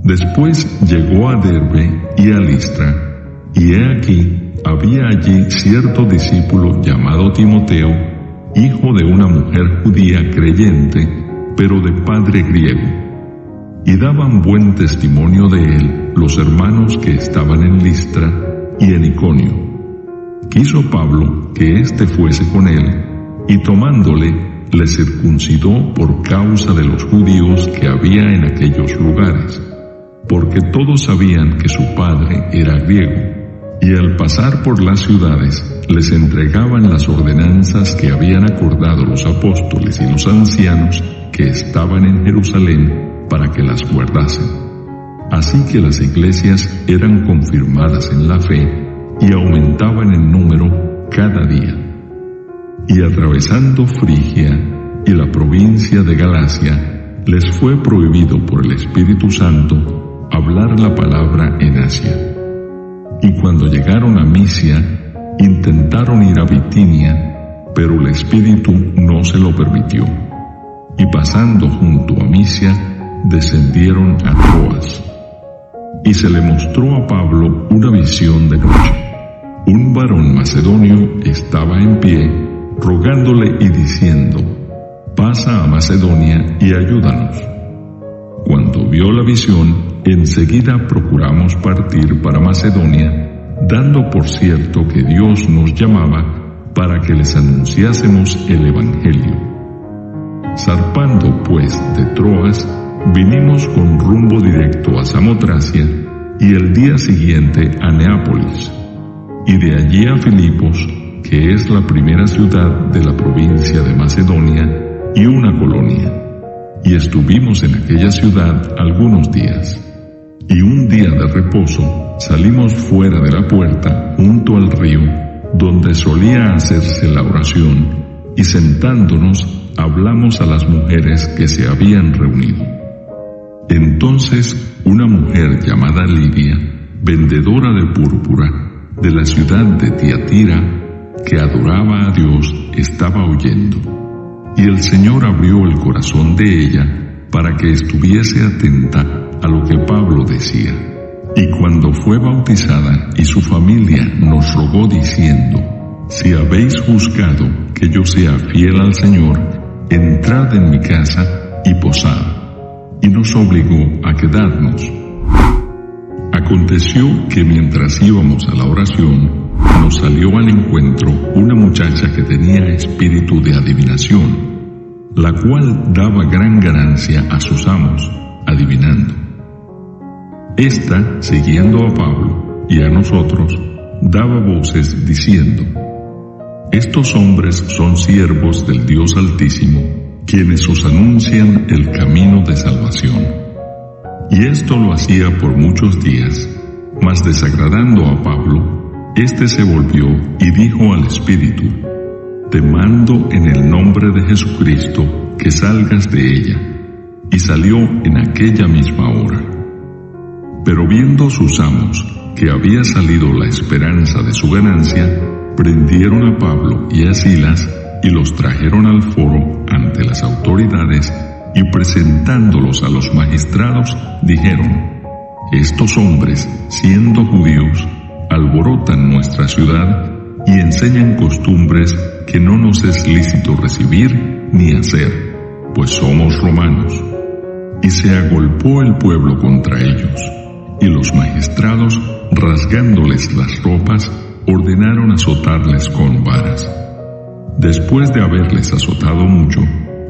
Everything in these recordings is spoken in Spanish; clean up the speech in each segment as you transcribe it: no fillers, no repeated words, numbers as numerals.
Después llegó a Derbe y a Listra, y he aquí, había allí cierto discípulo llamado Timoteo, hijo de una mujer judía creyente, pero de padre griego. Y daban buen testimonio de él los hermanos que estaban en Listra y en Iconio. Quiso Pablo que éste fuese con él, y tomándole, le circuncidó por causa de los judíos que había en aquellos lugares, porque todos sabían que su padre era griego, y al pasar por las ciudades les entregaban las ordenanzas que habían acordado los apóstoles y los ancianos que estaban en Jerusalén para que las guardasen. Así que las iglesias eran confirmadas en la fe y aumentaban en número cada día. Y atravesando Frigia y la provincia de Galacia, les fue prohibido por el Espíritu Santo hablar la palabra en Asia. Y cuando llegaron a Misia, intentaron ir a Bitinia, pero el Espíritu no se lo permitió. Y pasando junto a Misia, descendieron a Troas. Y se le mostró a Pablo una visión de noche. Un varón macedonio estaba en pie, rogándole y diciendo: «Pasa a Macedonia y ayúdanos». Cuando vio la visión, enseguida procuramos partir para Macedonia, dando por cierto que Dios nos llamaba para que les anunciásemos el Evangelio. Zarpando pues de Troas, vinimos con rumbo directo a Samotracia y el día siguiente a Neápolis, y de allí a Filipos, que es la primera ciudad de la provincia de Macedonia y una colonia, y estuvimos en aquella ciudad algunos días. Y un día de reposo salimos fuera de la puerta junto al río, donde solía hacerse la oración, y sentándonos hablamos a las mujeres que se habían reunido. Entonces una mujer llamada Lidia, vendedora de púrpura, de la ciudad de Tiatira, que adoraba a Dios, estaba oyendo. Y el Señor abrió el corazón de ella para que estuviese atenta a lo que Pablo decía. Y cuando fue bautizada y su familia nos rogó diciendo: «Si habéis juzgado que yo sea fiel al Señor, entrad en mi casa y posad», y nos obligó a quedarnos. Aconteció que mientras íbamos a la oración, nos salió al encuentro una muchacha que tenía espíritu de adivinación, la cual daba gran ganancia a sus amos, adivinando. Esta, siguiendo a Pablo y a nosotros, daba voces diciendo: «Estos hombres son siervos del Dios Altísimo, quienes os anuncian el camino de salvación». Y esto lo hacía por muchos días, mas desagradando a Pablo, éste se volvió y dijo al Espíritu: «Te mando en el nombre de Jesucristo que salgas de ella». Y salió en aquella misma hora. Pero viendo sus amos que había salido la esperanza de su ganancia, prendieron a Pablo y a Silas y los trajeron al foro ante las autoridades, y presentándolos a los magistrados, dijeron: «Estos hombres, siendo judíos, alborotan nuestra ciudad y enseñan costumbres que no nos es lícito recibir ni hacer, pues somos romanos». Y se agolpó el pueblo contra ellos, y los magistrados, rasgándoles las ropas, ordenaron azotarles con varas. Después de haberles azotado mucho,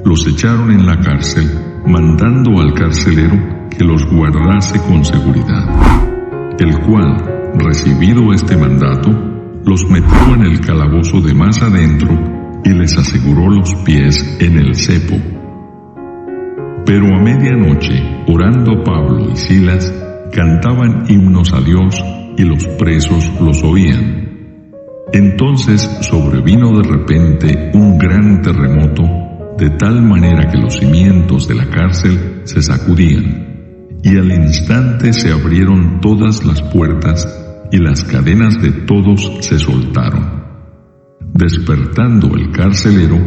los echaron en la cárcel, mandando al carcelero que los guardase con seguridad, el cual, recibido este mandato, los metió en el calabozo de más adentro y les aseguró los pies en el cepo. Pero a medianoche, orando Pablo y Silas, cantaban himnos a Dios y los presos los oían. Entonces sobrevino de repente un gran terremoto, de tal manera que los cimientos de la cárcel se sacudían, y al instante se abrieron todas las puertas y las cadenas de todos se soltaron. Despertando el carcelero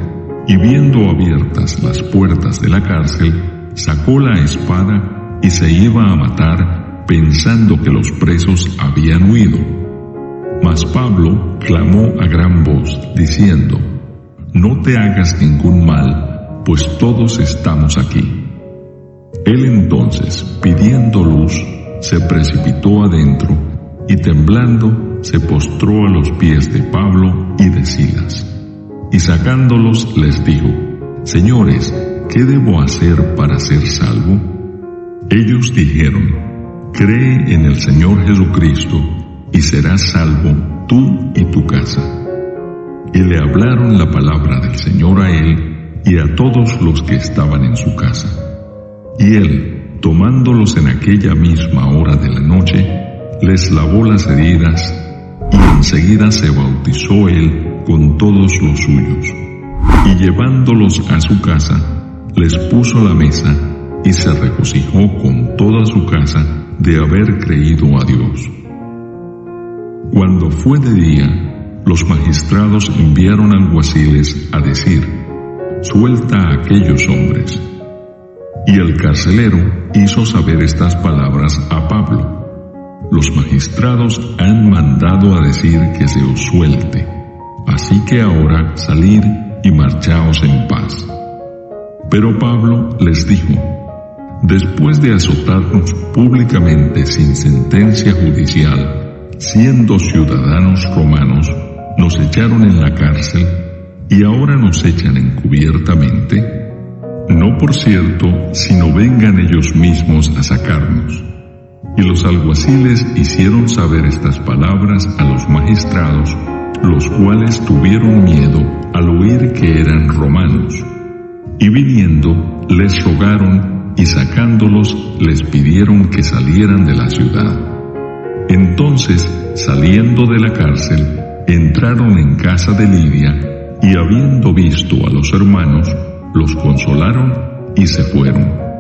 y viendo abiertas las puertas de la cárcel, sacó la espada y se iba a matar pensando que los presos habían huido. Mas Pablo clamó a gran voz, diciendo: «No te hagas ningún mal, pues todos estamos aquí». Él entonces, pidiendo luz, se precipitó adentro y temblando se postró a los pies de Pablo y de Silas. Y sacándolos les dijo: «Señores, ¿qué debo hacer para ser salvo?». Ellos dijeron: «Cree en el Señor Jesucristo y serás salvo tú y tu casa». Y le hablaron la palabra del Señor a él y a todos los que estaban en su casa. Y él, tomándolos en aquella misma hora de la noche, les lavó las heridas, y enseguida se bautizó él con todos los suyos. Y llevándolos a su casa, les puso la mesa, y se regocijó con toda su casa de haber creído a Dios. Cuando fue de día, los magistrados enviaron alguaciles a decir: «Suelta a aquellos hombres». Y el carcelero hizo saber estas palabras a Pablo: «Los magistrados han mandado a decir que se os suelte, así que ahora salid y marchaos en paz». Pero Pablo les dijo: «Después de azotarnos públicamente sin sentencia judicial, siendo ciudadanos romanos, nos echaron en la cárcel y ahora nos echan encubiertamente. No por cierto, sino vengan ellos mismos a sacarnos». Y los alguaciles hicieron saber estas palabras a los magistrados, los cuales tuvieron miedo al oír que eran romanos. Y viniendo, les rogaron, y sacándolos les pidieron que salieran de la ciudad. Entonces, saliendo de la cárcel, entraron en casa de Lidia, y habiendo visto a los hermanos, los consolaron y se fueron.